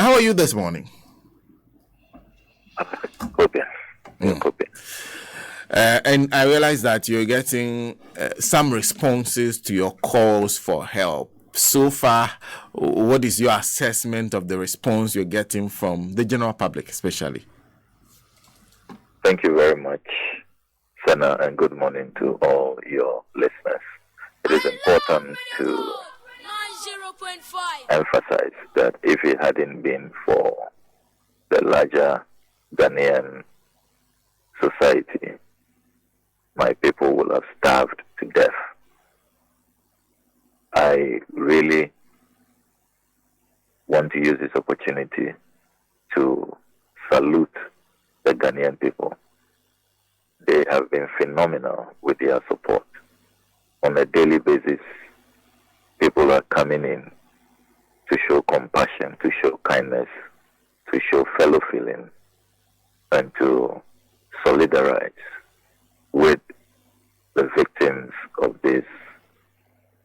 how are you this morning? Copy. And I realize that you're getting some responses to your calls for help. So far, what is your assessment of the response you're getting from the general public, especially? Thank you very much, Senna, and good morning to all your listeners. It is important to emphasize that if it hadn't been for the larger Ghanaian society, my people will have starved to death. I really want to use this opportunity to salute the Ghanaian people. They have been phenomenal with their support. On a daily basis, people are coming in to show compassion, to show kindness, to show fellow feeling, and to solidarize with the victims of these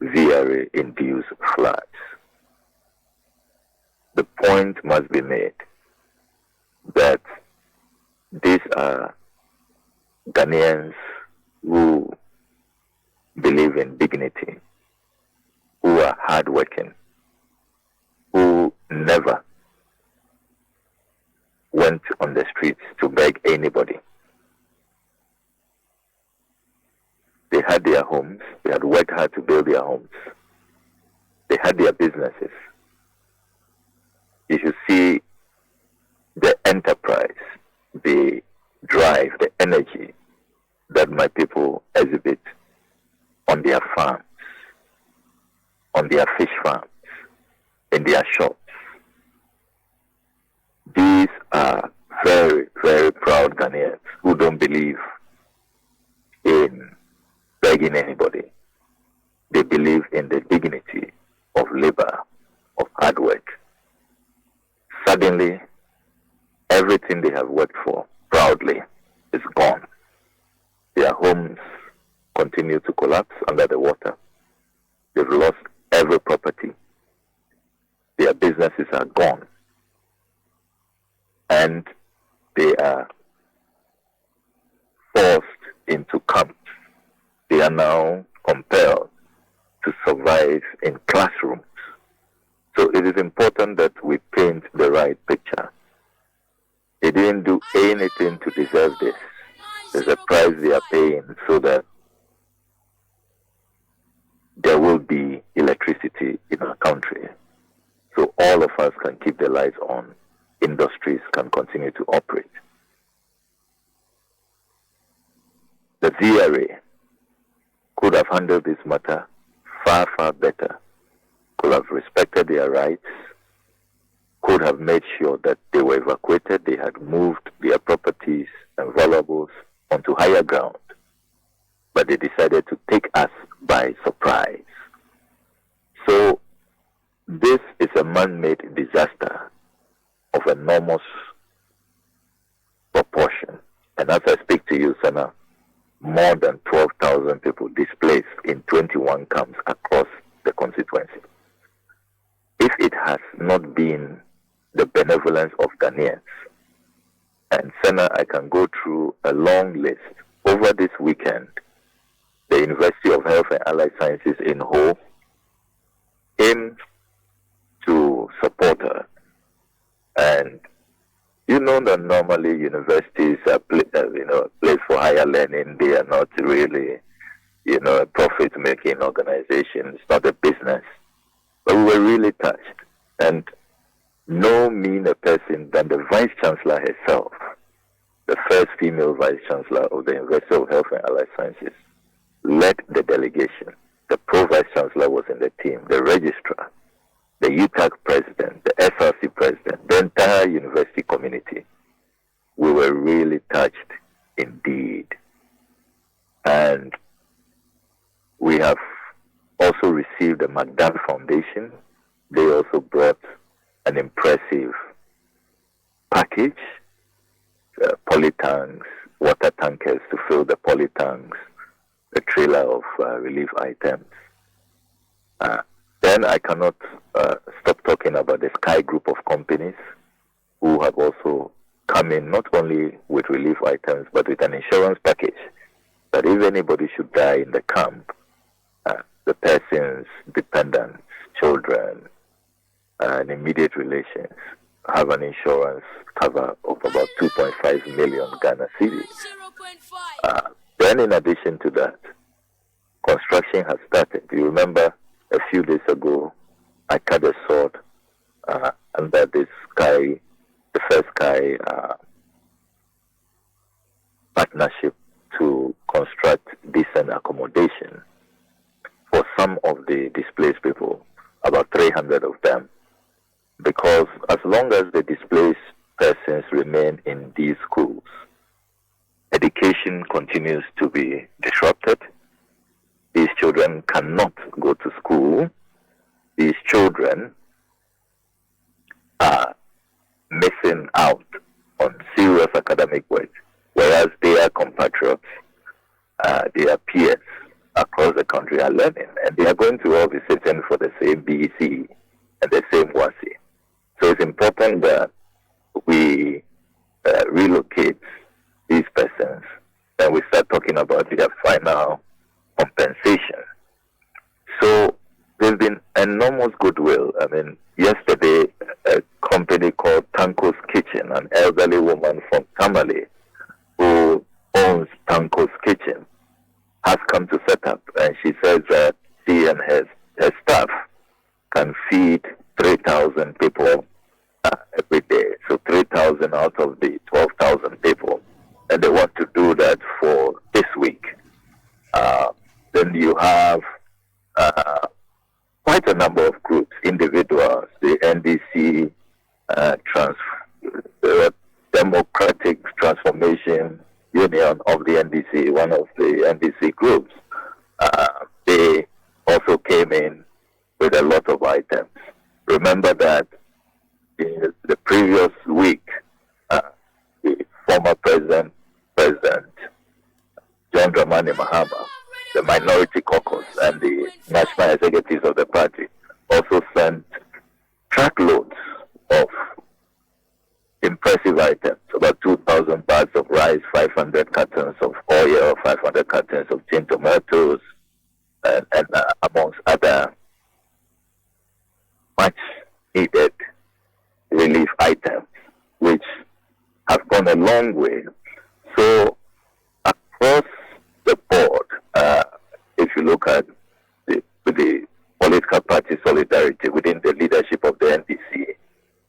VRA-induced floods. The point must be made that these are Ghanaians who believe in dignity, who are hardworking, who never went on the streets to beg anybody. They had their homes. They had worked hard to build their homes. They had their businesses. You should see the enterprise, the drive, the energy that my people exhibit on their farms, on their fish farms, in their shops. These are very, very proud Ghanaians who don't believe in begging anybody. They believe in the dignity of labor, of hard work. Suddenly, everything they have worked for proudly is gone. Their homes continue to collapse under the water. They've lost every property. Their businesses are gone. And they are forced into camps. They are now compelled to survive in classrooms. So it is important that we paint the right picture. They didn't do anything to deserve this. There's a price they are paying so that there will be electricity in our country. So all of us can keep the lights on. Industries can continue to operate. The VRA could have handled this matter far, far better, could have respected their rights, could have made sure that they were evacuated, they had moved their properties and valuables onto higher ground. But they decided to take us by surprise. So this is a man-made disaster of enormous proportion. And as I speak to you, Sana, more than 12,000 people displaced in 21 camps across the constituency. If it has not been the benevolence of Ghanaians, and Sana, I can go through a long list. Over this weekend, the University of Health and Allied Sciences in Ho aimed to support her. And you know that normally universities are place for higher learning. They are not really, a profit-making organization. It's not a business. But we were really touched. And no meaner person than the Vice Chancellor herself, the first female Vice Chancellor of the University of Health and Allied Sciences, led the delegation. The Pro-Vice Chancellor was in the team, the Registrar, the UTAC President, the SRC President, the entire university community. We were really touched indeed. And we have also received the McDan Foundation. They also brought an impressive package, polytanks, water tankers to fill the polytanks, a trailer of relief items. Then I cannot stop talking about the Sky Group of companies who have also come in not only with relief items but with an insurance package that if anybody should die in the camp, the person's dependents, children, and immediate relations have an insurance cover of about 2.5 million Ghana cedis. Then in addition to that, construction has started. You remember a few days ago, I cut a sword under the First Sky partnership to construct decent accommodation for some of the displaced people, about 300 of them, because as long as the displaced persons remain in these schools, education continues to be disrupted. These children cannot go to school. These children are missing out on serious academic work, whereas their compatriots, their peers across the country are learning, and they are going to all be sitting for the same BEC and the same WASI. So it's important that we relocate these persons and we start talking about their final compensation. So there's been enormous goodwill. I mean, yesterday, a company called Tanos Kitchen, an elderly woman from Tamale who owns Tanos Kitchen, has come to set up, and she says that she and her staff can feed 3,000 people every day. So 3,000 out of the 12,000 people, and they want to do that for this week. Then you have quite a number of groups, individuals, the NDC, Democratic Transformation Union of the NDC, one of the NDC groups. They also came in with a lot of items. Remember that in the previous week, the former President John Dramani Mahama, the Minority Caucus, and the national executives of the party also sent truckloads of impressive items, about 2,000 bags of rice, 500 cartons of oil, 500 cartons of tin tomatoes, and amongst other much needed relief items, which have gone a long way. So across the board, if you look at the political party solidarity within the leadership of the NDC,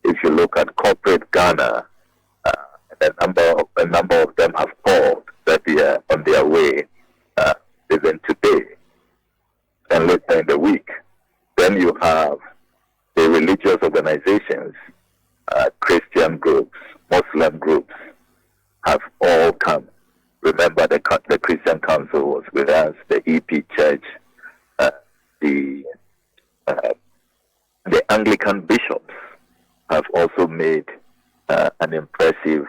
if you look at corporate Ghana, a number of them have called that they are on their way even today and later in the week. Then you have the religious organizations, Christian groups, Muslim groups have all come. Remember, the Christian Council was with us, the EP Church, the Anglican bishops have also made an impressive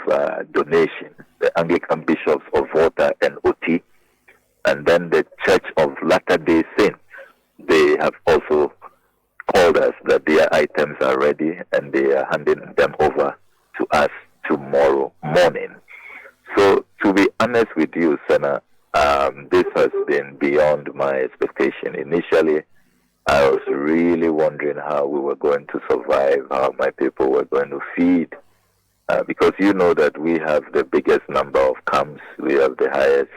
donation. The Anglican bishops of Volta and Oti, and then the Church of Latter-day Saints, they have also called us that their items are ready and they are handing them over to us tomorrow morning. So, to be honest with you, Senna, this has been beyond my expectation. Initially, I was really wondering how we were going to survive, how my people were going to feed, because you know that we have the biggest number of camps, we have the highest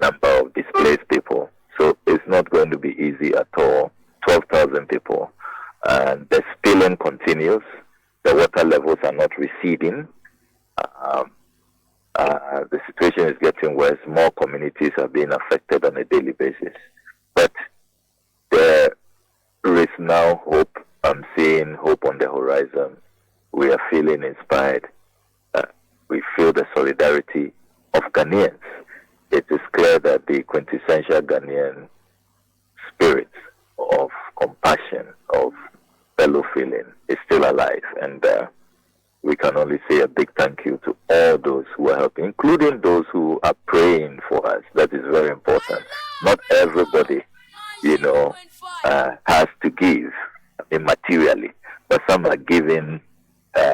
number of displaced people. So it's not going to be easy at all. 12,000 people. And the spilling continues. The water levels are not receding. The situation is getting worse. More communities are being affected on a daily basis. But there is now hope. I'm seeing hope on the horizon. We are feeling inspired. We feel the solidarity of Ghanaians. It is clear that the quintessential Ghanaian spirit of compassion, of fellow feeling is still alive. And we can only say a big thank you to all those who are helping, including those who are praying for us. That is very important. Not everybody, has to give materially, but some are giving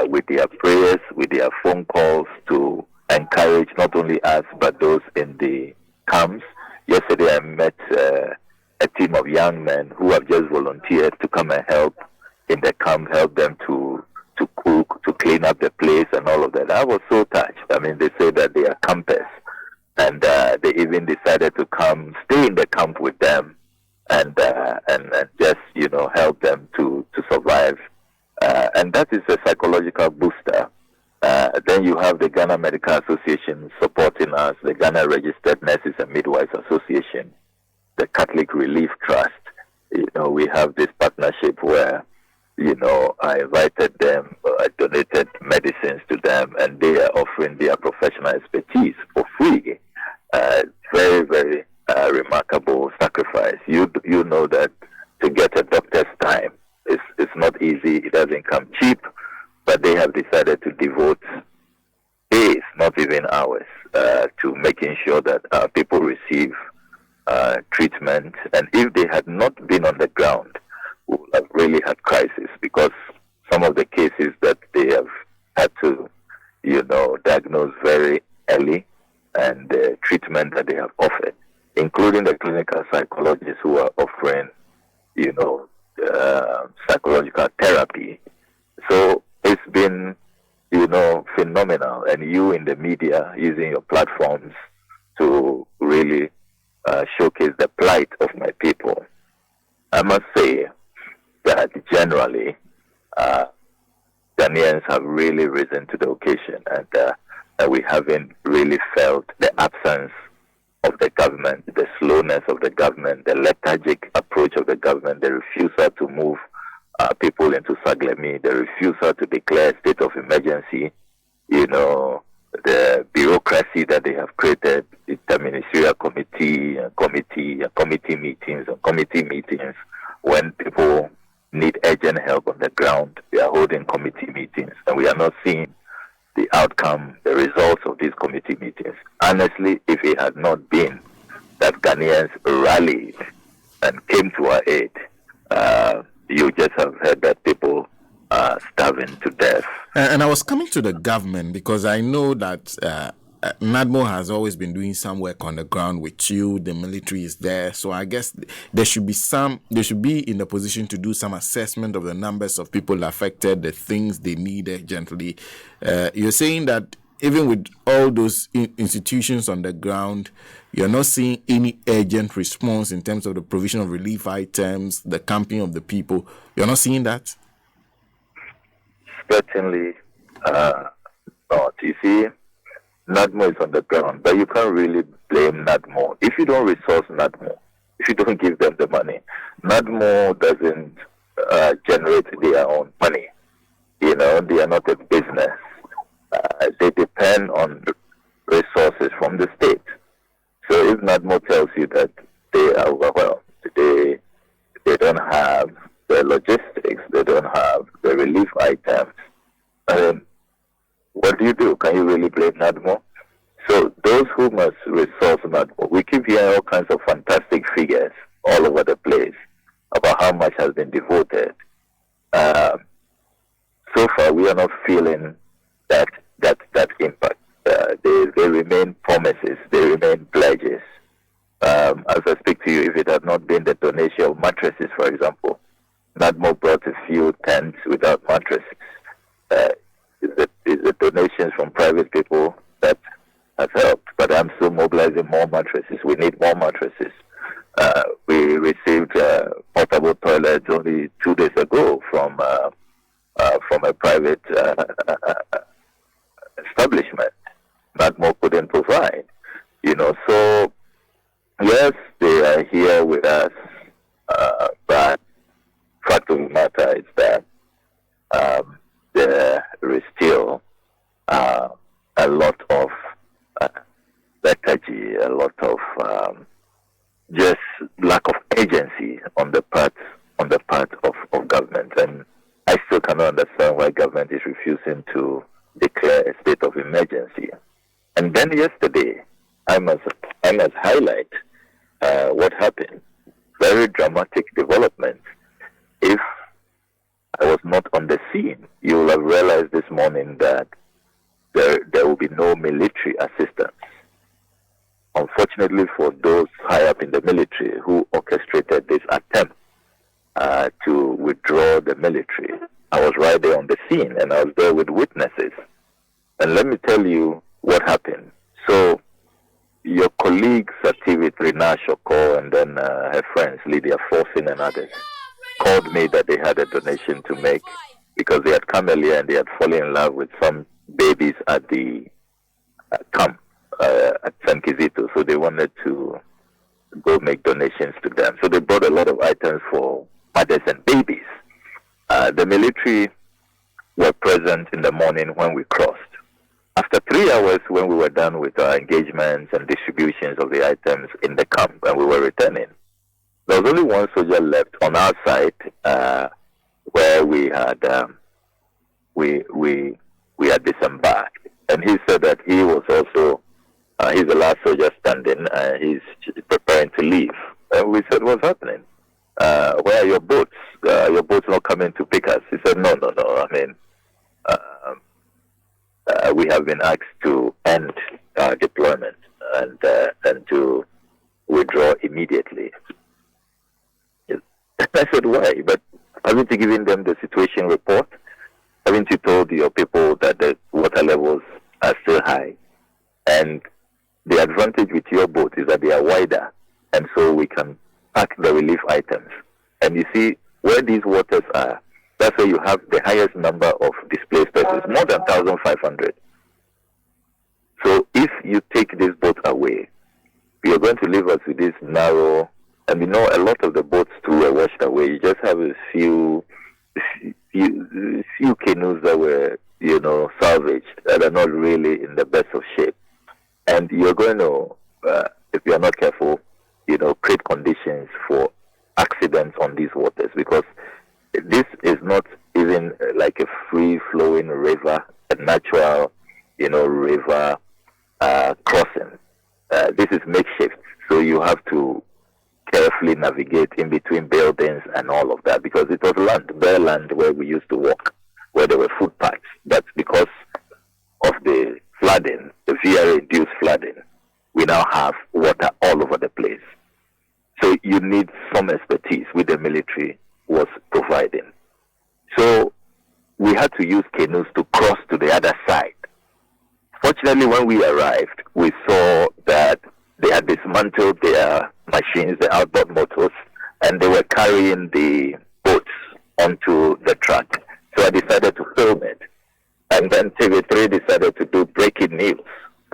with their prayers, with their phone calls to encourage not only us but those in the camps. Yesterday I met a team of young men who have just volunteered to come and help in the camp, help them to cook, to clean up the place and all of that. I was so touched. I mean, they say that they are campers, and they even decided to come stay in the camp with them and just, you know, help them to survive. And that is a psychological booster. Then you have the Ghana Medical Association supporting us, the Ghana Registered Nurses and Midwives Association, the Catholic Relief Trust. You know, we have this partnership where, you know, I invited them, I donated medicines to them, and they are offering their professional expertise for free. Very, very remarkable sacrifice. You know that to get a doctor's time, it's not easy. It doesn't come cheap, but they have decided to devote days, not even hours, to making sure that people receive treatment. And if they had not been on the ground, we would have really had crisis, because some of the cases that they have had to, you know, diagnose very early, and the treatment that they have offered, including the clinical psychologists who are offering, you know, psychological therapy. So it's been, you know, phenomenal. And you in the media using your platforms to really showcase the plight of my people. I must say that generally, Ghanaians have really risen to the occasion, and we haven't really felt the absence of the government, the slowness of the government, the lethargic approach of the government, the refusal to move people into Saglemi, the refusal to declare a state of emergency, you know, the bureaucracy that they have created, the ministerial committee meetings, when people need urgent help on the ground, they are holding committee meetings, and we are not seeing the outcome, the results of these committee meetings. Honestly, if it had not been that Ghanaians rallied and came to our aid, you just have heard that people are starving to death. And I was coming to the government because I know that NADMO has always been doing some work on the ground with you. The military is there. So I guess they should be in a position to do some assessment of the numbers of people affected, the things they need urgently. You're saying that even with all those institutions on the ground, you're not seeing any urgent response in terms of the provision of relief items, the camping of the people. You're not seeing that? Certainly not. You see, NADMO is on the ground, but you can't really blame NADMO. If you don't resource NADMO, if you don't give them the money, NADMO doesn't generate their own money. You know, they are not a business. They depend on resources from the state. So if NADMO tells you that they are overwhelmed, they don't have the logistics, they don't have the relief items, what do? Can you really blame NADMO? So those who must resource NADMO, we keep hearing all kinds of fantastic figures all over the place about how much has been devoted. So far, we are not feeling that impact. They remain promises, they remain pledges. As I speak to you, if it had not been the donation of mattresses, for example, NADMO brought a few tents without mattresses. It's the donations from private people that has helped, but I'm still mobilizing more mattresses. We need more mattresses. We received portable toilets only 2 days ago from a private establishment. NADMO couldn't provide, you know. So yes, they are here with us, but fact of the matter is that there is still a lot of lethargy, a lot of just lack of agency on the part of government, and I still cannot understand why government is refusing to declare a state of emergency. And then yesterday, I must highlight what happened. Very dramatic development. If I was not on the scene. You will have realized this morning that there will be no military assistance. Unfortunately for those high up in the military who orchestrated this attempt to withdraw the military, I was right there on the scene, and I was there with witnesses. And let me tell you what happened. So your colleagues at TV3, Nashoko, and then her friends, Lydia Forsin and others, called me that they had a donation to make because they had come earlier and they had fallen in love with some babies at the camp at Okudzeto. So they wanted to go make donations to them. So they brought a lot of items for mothers and babies. The military were present in the morning when we crossed. After 3 hours, when we were done with our engagements and distributions of the items in the camp and we were returning, there was only one soldier left on our side where we had we had disembarked, and he said that he was also he's the last soldier standing. He's preparing to leave, and we said, "What's happening? Where are your boats? Your boats not coming to pick us?" He said, "No. I mean, we have been asked to end deployment and to withdraw immediately." I said, "Why? But haven't you given them the situation report? Haven't you told your people that the water levels are still high? And the advantage with your boat is that they are wider, and so we can pack the relief items. And you see, where these waters are, that's where you have the highest number of displaced persons, more than 1,500. So if you take this boat away, you're going to leave us with this narrow, and we know a lot of the boats too were washed away. You just have a few canoes that were, salvaged, that are not really in the best of shape. And you're going to, if you're not careful, create conditions for accidents on these waters, because this is not even like a free-flowing river, a natural, river crossing. This is makeshift, so you have to carefully navigate in between buildings and all of that, because it was bare land where we used to walk, where there were footpaths. But because of the flooding, the VR-induced flooding, we now have water all over the place. So you need some expertise, which the military was providing. So we had to use canoes to cross to the other side. Fortunately, when we arrived, we saw that they had dismantled their machines, the outboard motors, and they were carrying the boats onto the truck. So I decided to film it. And then TV3 decided to do breaking news.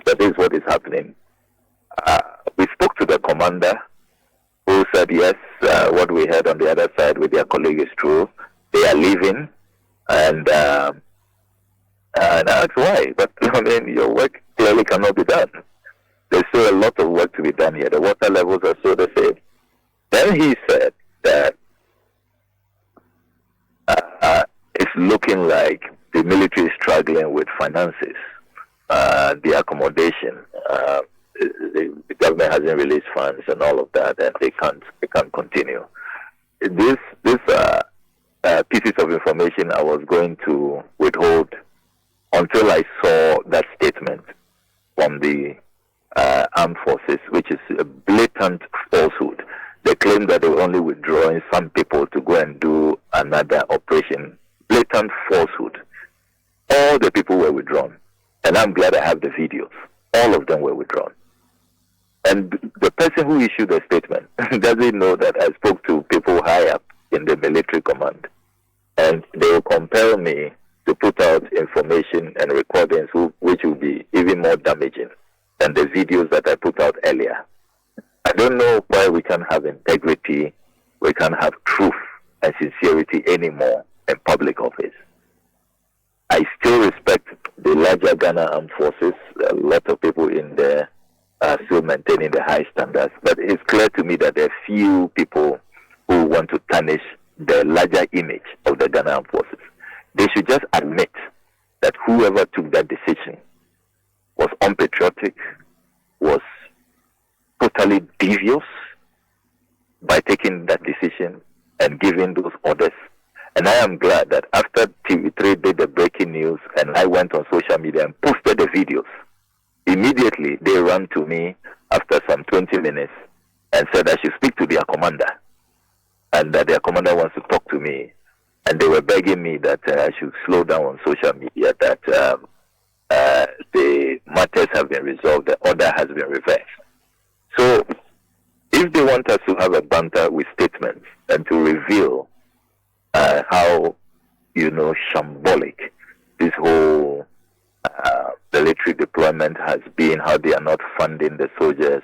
That is what is happening. We spoke to the commander, who said, yes, what we heard on the other side with their colleague is true. They are leaving. And I asked why. But, your work clearly cannot be done. There's still a lot of work to be done here. The water levels are still the same. Then he said that it's looking like the military is struggling with finances, the accommodation. The government hasn't released funds and all of that, and they can't continue. This pieces of information I was going to withhold until I saw that statement from the armed forces, which is a blatant falsehood. They claim that they were only withdrawing some people to go and do another operation. Blatant falsehood. All the people were withdrawn. And I'm glad I have the videos. All of them were withdrawn. And the person who issued the statement doesn't know that I spoke to people high up in the military command. And they will compel me to put out information and recordings which will be even more damaging than the videos that I put out earlier. I don't know why we can't have integrity, we can't have truth and sincerity anymore in public office. I still respect the larger Ghana Armed Forces. A lot of people in there are still maintaining the high standards. But it's clear to me that there are few people who want to tarnish the larger image of the Ghana Armed Forces. They should just admit that whoever took that decision was unpatriotic, was totally devious by taking that decision and giving those orders, And I am glad that after TV3 did the breaking news and I went on social media and posted the videos, immediately they ran to me after some 20 minutes and said I should speak to their commander and that their commander wants to talk to me. And they were begging me that I should slow down on social media, that the matters have been resolved, the order has been reversed. So if they want us to have a banter with statements and to reveal how, shambolic this whole military deployment has been, how they are not funding the soldiers,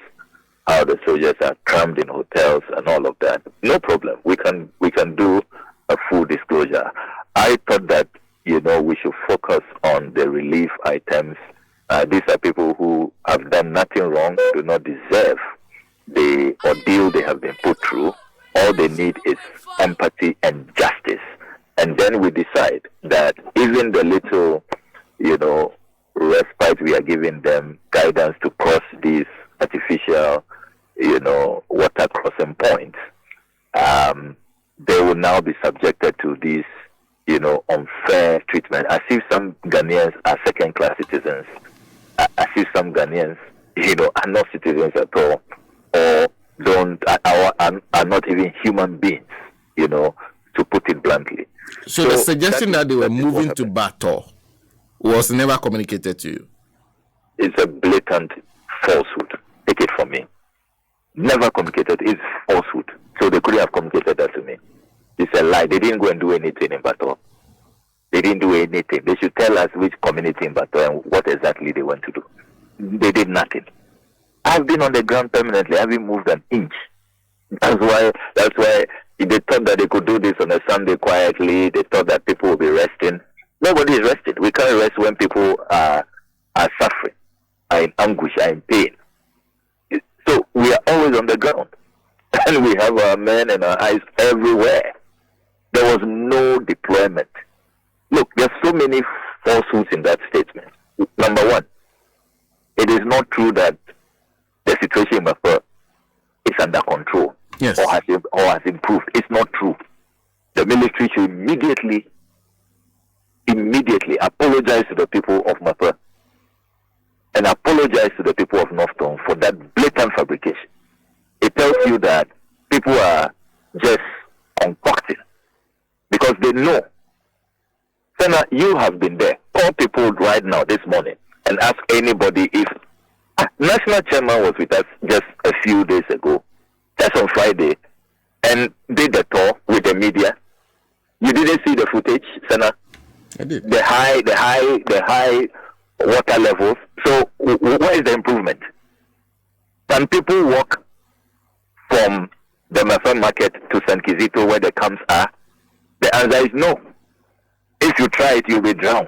how the soldiers are crammed in hotels and all of that, no problem. We can do a full disclosure. I thought that, we should focus on the relief items. These are people who have done nothing wrong, do not deserve the ordeal they have been put through. All they need is empathy and justice. And then we decide that even the little, respite we are giving them, guidance to cross these artificial, water crossing points, they will now be subjected to these, unfair treatment, as if some Ghanaians are second-class citizens, as if some Ghanaians, are not citizens at all, or are not even human beings, to put it bluntly. So the suggestion that they were moving to battle was never communicated to you? It's a blatant falsehood. Take it from me. Never communicated. It's falsehood. So they couldn't have communicated that to me. It's a lie. They didn't go and do anything in Bato. They didn't do anything. They should tell us which community in Bato and what exactly they went to do. They did nothing. I've been on the ground permanently. I haven't moved an inch. That's why they thought that they could do this on a Sunday quietly. They thought that people will be resting. Nobody is resting. We can't rest when people are suffering, are in anguish, are in pain. So we are always on the ground. And we have our men and our eyes everywhere. There was no deployment. Look, there's so many falsehoods in that statement. Number one, it is not true that the situation in Mafia is under control, yes, or has improved. It's not true. The military should immediately apologize to the people of Mafia and apologize to the people of North Tongu for that blatant fabrication. It tells you that people are just concocting because they know. Senna, you have been there. Call people right now this morning and ask anybody if National Chairman was with us just a few days ago, just on Friday, and did the tour with the media. You didn't see the footage, Senna? I did. The high water levels. So where is the improvement? Can people walk from the Mafia market to St. Kizito where the camps are? The answer is no. If you try it, you'll be drowned.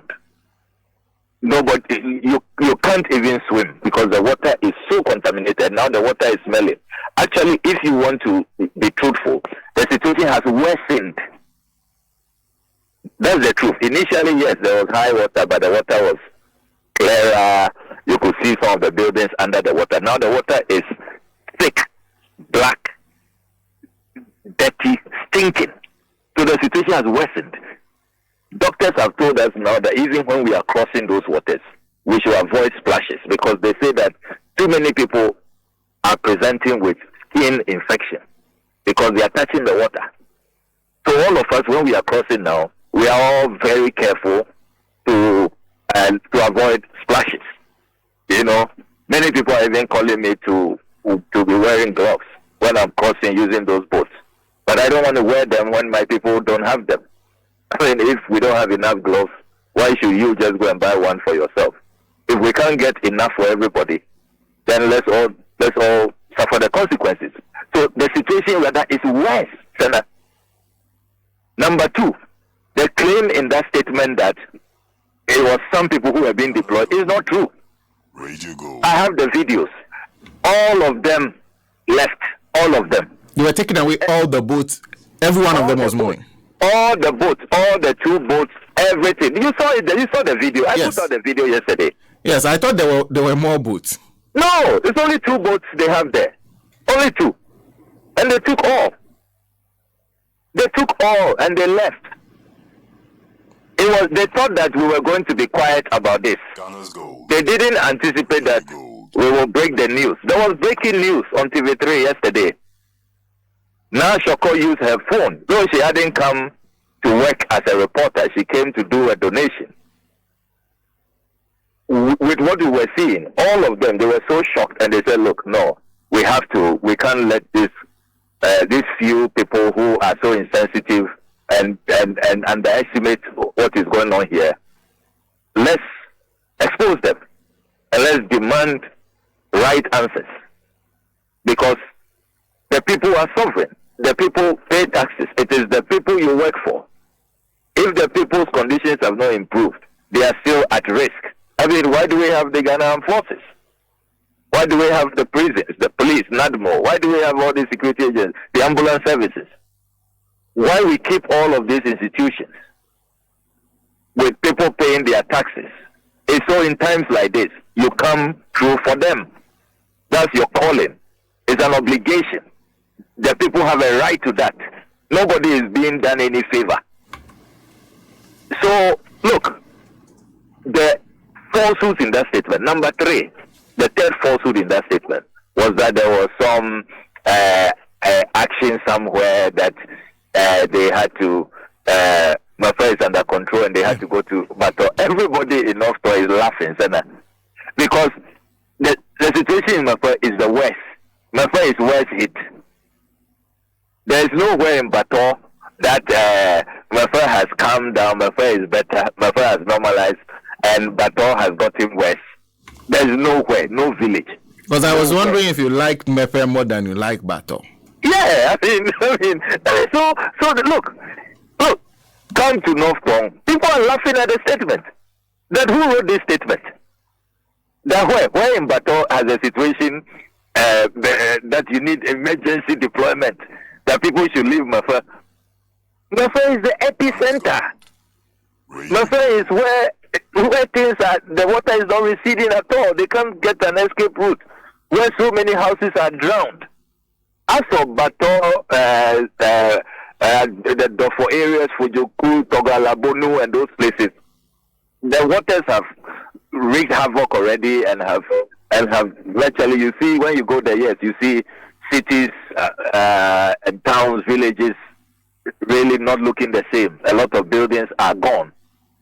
Nobody, you can't even swim because the water is so contaminated. Now the water is smelling. Actually, if you want to be truthful, the situation has worsened. That's the truth. Initially, yes, there was high water, but the water was clearer. You could see some of the buildings under the water. Now the water is thick, black, dirty, stinking. So the situation has worsened. Doctors have told us now that even when we are crossing those waters, we should avoid splashes because they say that too many people are presenting with skin infection because they are touching the water. So all of us, when we are crossing now, we are all very careful to avoid splashes. Many people are even calling me to be wearing gloves when I'm crossing using those boats. But I don't want to wear them when my people don't have them. I mean, if we don't have enough gloves, why should you just go and buy one for yourself? If we can't get enough for everybody, then let's all suffer the consequences. So the situation rather is worse, Senna. Number two, the claim in that statement that it was some people who were being deployed is not true. Ready to go. I have the videos. All of them left. All of them. You were taking away all the boats. Every one of them was moving. All the boats, all the two boats, everything. You saw it. You saw the video. I Yes. saw the video yesterday. Yes, I thought there were more boats. No, it's only two boats they have there. Only two. And they took all. They took all and they left. They thought that we were going to be quiet about this. They didn't anticipate that we will break the news. There was breaking news on TV3 yesterday. Now Shoko used her phone. Though she hadn't come to work as a reporter, she came to do a donation. With what we were seeing, all of them, they were so shocked, and they said, look, no, we can't let these few people who are so insensitive and underestimate what is going on here. Let's expose them, and let's demand right answers. Because the people are sovereign. The people pay taxes. It is the people you work for. If the people's conditions have not improved, they are still at risk. I mean, why do we have the Ghanaian forces? Why do we have the prisons, the police, NADMO? Why do we have all these security agents, the ambulance services? Why we keep all of these institutions with people paying their taxes? It's so in times like this, you come through for them. That's your calling. It's an obligation. The people have a right to that. Nobody is being done any favor. So, look, the falsehoods in that statement. Number 3, the third falsehood in that statement was that there was some action somewhere that they had to, Mafa is under control and they had to go to Bato. Everybody in North Tor is laughing, because the situation in Mafa is the worst. Mafa is worst hit. There is nowhere in Bato that Mafa has calmed down, Mafa is better, Mafa has normalized, and Bato has gotten worse. There is nowhere, no village. Because I was wondering if you like Mafa more than you like Bato. Yeah, I mean, so look, come to North Tongu. People are laughing at the statement. That who wrote this statement? That where in Bato has a situation that you need emergency deployment, that people should leave Mafa. Mafa is the epicenter. Mafa is where things are, the water is not receding at all. They can't get an escape route. Where so many houses are drowned. As for Bato, the Dofo areas, Fujoku, Togalabonu, and those places, the waters have wreaked havoc already and have virtually, you see, when you go there, yes, you see cities and towns, villages really not looking the same. A lot of buildings are gone.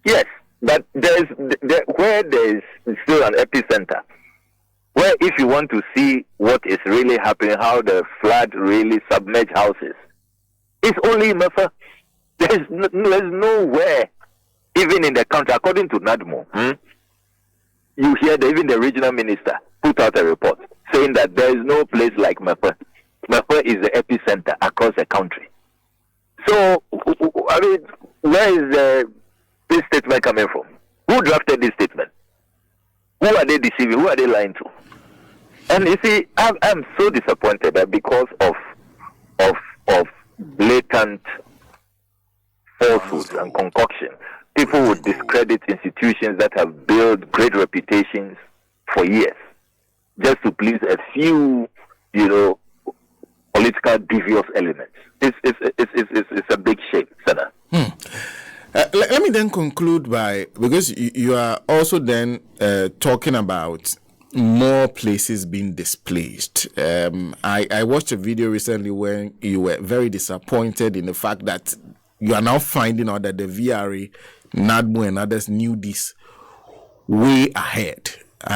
Yes, but where there is still an epicenter, where if you want to see what is really happening, how the flood really submerged houses, it's only in Mafa. There's nowhere, even in the country, according to NADMO, you hear even the regional minister put out a report saying that there is no place like Mafa. Mafa is the epicenter across the country. So, I mean, where is this statement coming from? Who drafted this statement? Who are they deceiving? Who are they lying to? And you see, I'm so disappointed that because of blatant falsehoods and concoction, people would discredit institutions that have built great reputations for years, just to please a few, political devious elements. It's a big shame, Senator. Let me then conclude because you are also then talking about more places being displaced. I watched a video recently where you were very disappointed in the fact that you are now finding out that the VRA, NADMO, and others knew this way ahead.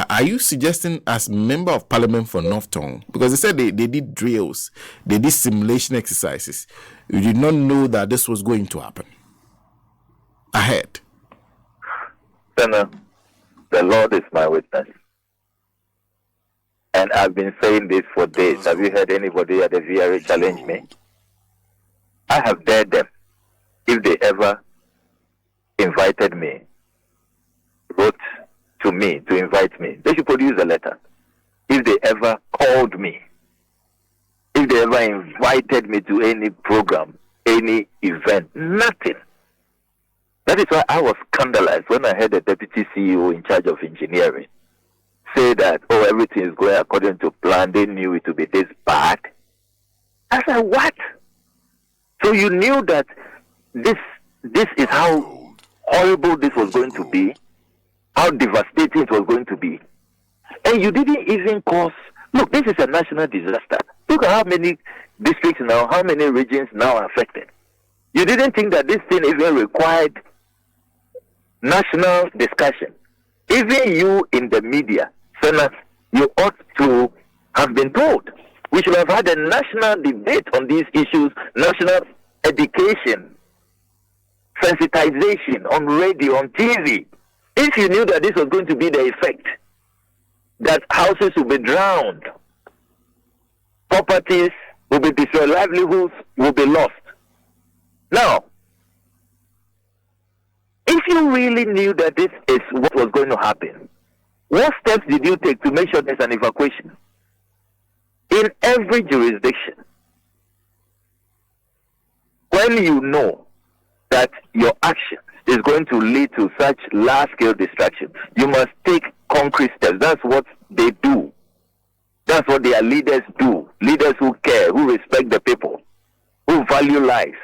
Are you suggesting, as member of parliament for North Tongu, because they said they did drills, they did simulation exercises, you did not know that this was going to happen ahead? Senator, the Lord is my witness. And I've been saying this for days. Have you heard anybody at the VRA challenge me? I have dared them. If they ever invited me, wrote to me to invite me, they should produce a letter. If they ever called me, if they ever invited me to any program, any event, nothing. That is why I was scandalized when I heard the deputy CEO in charge of engineering say that, everything is going according to plan. They knew it would be this bad. I said, what? So you knew that this is how horrible this was going to be, how devastating it was going to be. And you didn't even cause, look, this is a national disaster. Look at how many districts now, how many regions now are affected. You didn't think that this thing even required national discussion. Even you in the media, Senate, you ought to have been told. We should have had a national debate on these issues, national education, sensitization on radio, on TV. If you knew that this was going to be the effect, that houses will be drowned, properties will be destroyed, livelihoods will be lost. Now, if you really knew that this is what was going to happen, what steps did you take to make sure there's an evacuation? In every jurisdiction, when you know that your actions is going to lead to such large-scale destruction, you must take concrete steps. That's what they do. That's what their leaders do. Leaders who care, who respect the people, who value life.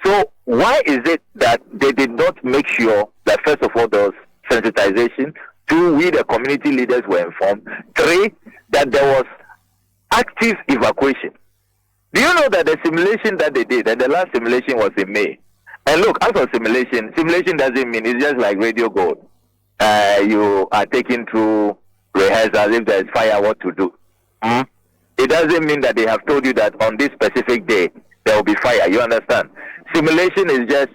So why is it that they did not make sure that, first of all, there was sensitization, 2, we the community leaders were informed, 3, that there was active evacuation? Do you know that the simulation that they did, and the last simulation was in May? And look, as for simulation doesn't mean it's just like radio gold. You are taken through rehearsals, if there is fire, what to do. It doesn't mean that they have told you that on this specific day there will be fire. You understand? Simulation is just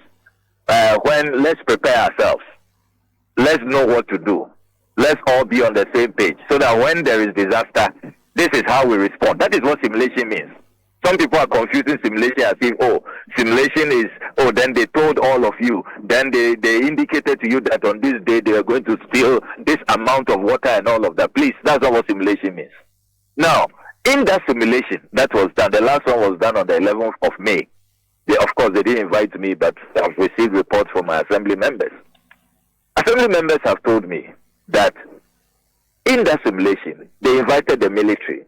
when let's prepare ourselves. Let's know what to do. Let's all be on the same page so that when there is disaster, this is how we respond. That is what simulation means. Some people are confusing simulation as if, simulation is, then they told all of you. Then they indicated to you that on this day they are going to spill this amount of water and all of that. Please, that's not what simulation means. Now, in that simulation that was done, the last one was done on the 11th of May. Of course, they didn't invite me, but I've received reports from my assembly members. Assembly members have told me that in that simulation, they invited the military,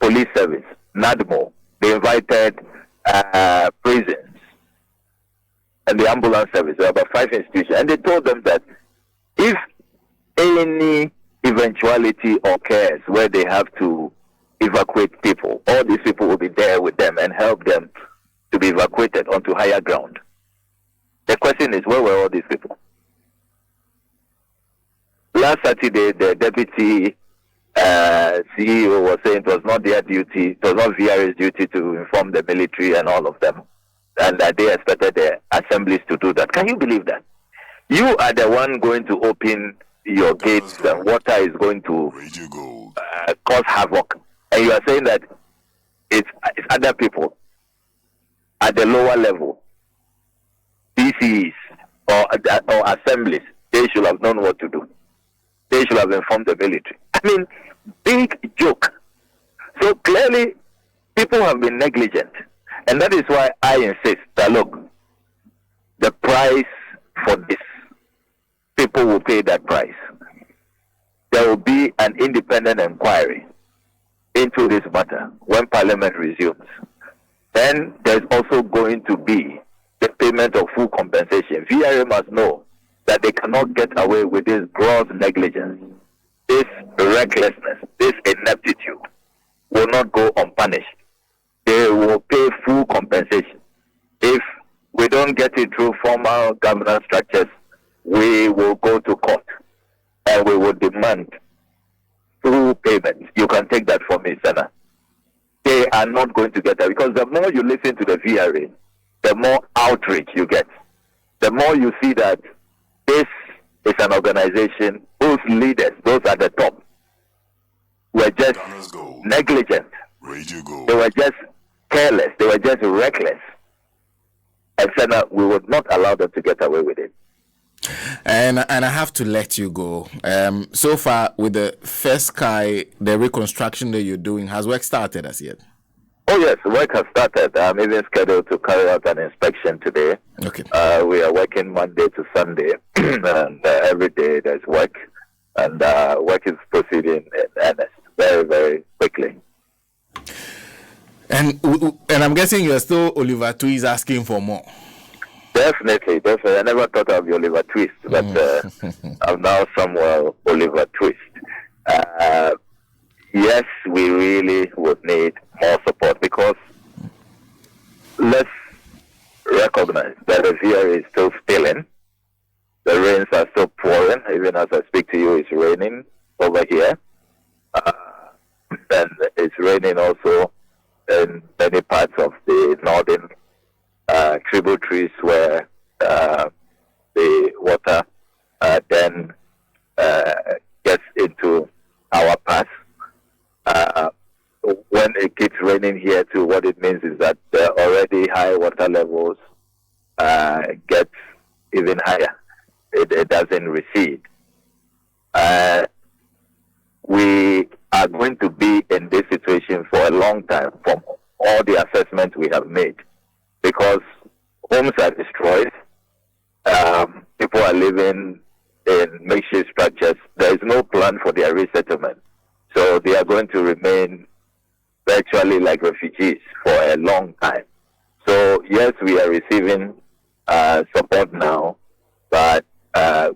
police service, NADMO, they invited prisons and the ambulance service. There were about 5 institutions. And they told them that if any eventuality occurs where they have to evacuate people, all these people will be there with them and help them to be evacuated onto higher ground. The question is, where were all these people? Last Saturday, the deputy CEO was saying it was not their duty, it was not VRA's duty to inform the military and all of them, and that they expected the assemblies to do that. Can you believe that? You are the one going to open your gates and water is going to cause havoc, and you are saying that it's other people at the lower level, DCs or assemblies, they should have known what to do. They should have informed the military. I mean, big joke. So clearly, people have been negligent. And that is why I insist that, look, the price for this, people will pay that price. There will be an independent inquiry into this matter when Parliament resumes. Then there's also going to be the payment of full compensation. VRA must know that they cannot get away with this gross negligence, this recklessness, this ineptitude will not go unpunished. They will pay full compensation. If we don't get it through formal governance structures, we will go to court and we will demand full payment. You can take that from me, Senator. They are not going to get that, because the more you listen to the VRA, the more outrage you get. The more you see that this is an organization whose leaders, those at the top, were just negligent. They were just careless. They were just reckless. And Senator, we would not allow them to get away with it. And I have to let you go. So far, with the First Sky, the reconstruction that you're doing, has work started as yet? Oh yes, work has started. I'm even scheduled to carry out an inspection today. Okay. We are working Monday to Sunday, and every day there's work, and work is proceeding in earnest, very, very quickly. And I'm guessing you're still Oliver Twist asking for more. Definitely. I never thought I'd be Oliver Twist, but I'm now Samuel Oliver Twist. Yes, we really would need more support because let's recognize that the year is still spilling. The rains are still pouring. Even as I speak to you, it's raining over here. And it's raining also in many parts of the northern tributaries where the water then gets into our pass. When it keeps raining here too, what it means is that the already high water levels get even higher. It doesn't recede. We are going to be in this situation for a long time from all the assessments we have made because homes are destroyed. People are living in makeshift structures. There is no plan for their resettlement. So they are going to remain virtually like refugees for a long time. So yes, we are receiving support now, but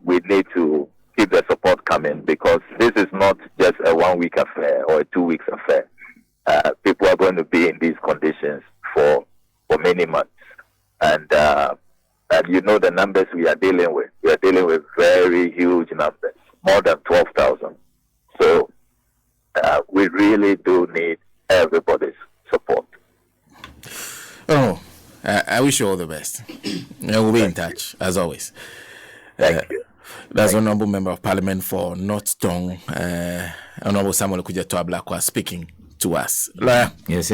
we need to keep the support coming because this is not just a 1 week affair or a 2 weeks affair. People are going to be in these conditions for many months. And you know the numbers we are dealing with. We are dealing with very huge numbers, more than 12,000. So we really do need everybody's support. Oh, I wish you all the best. We'll be in touch, as always. Thank you. That's Honorable Member of Parliament for North Tongu, Honorable Samuel Okudzeto Ablakwa speaking to us. Lawyer. Yes.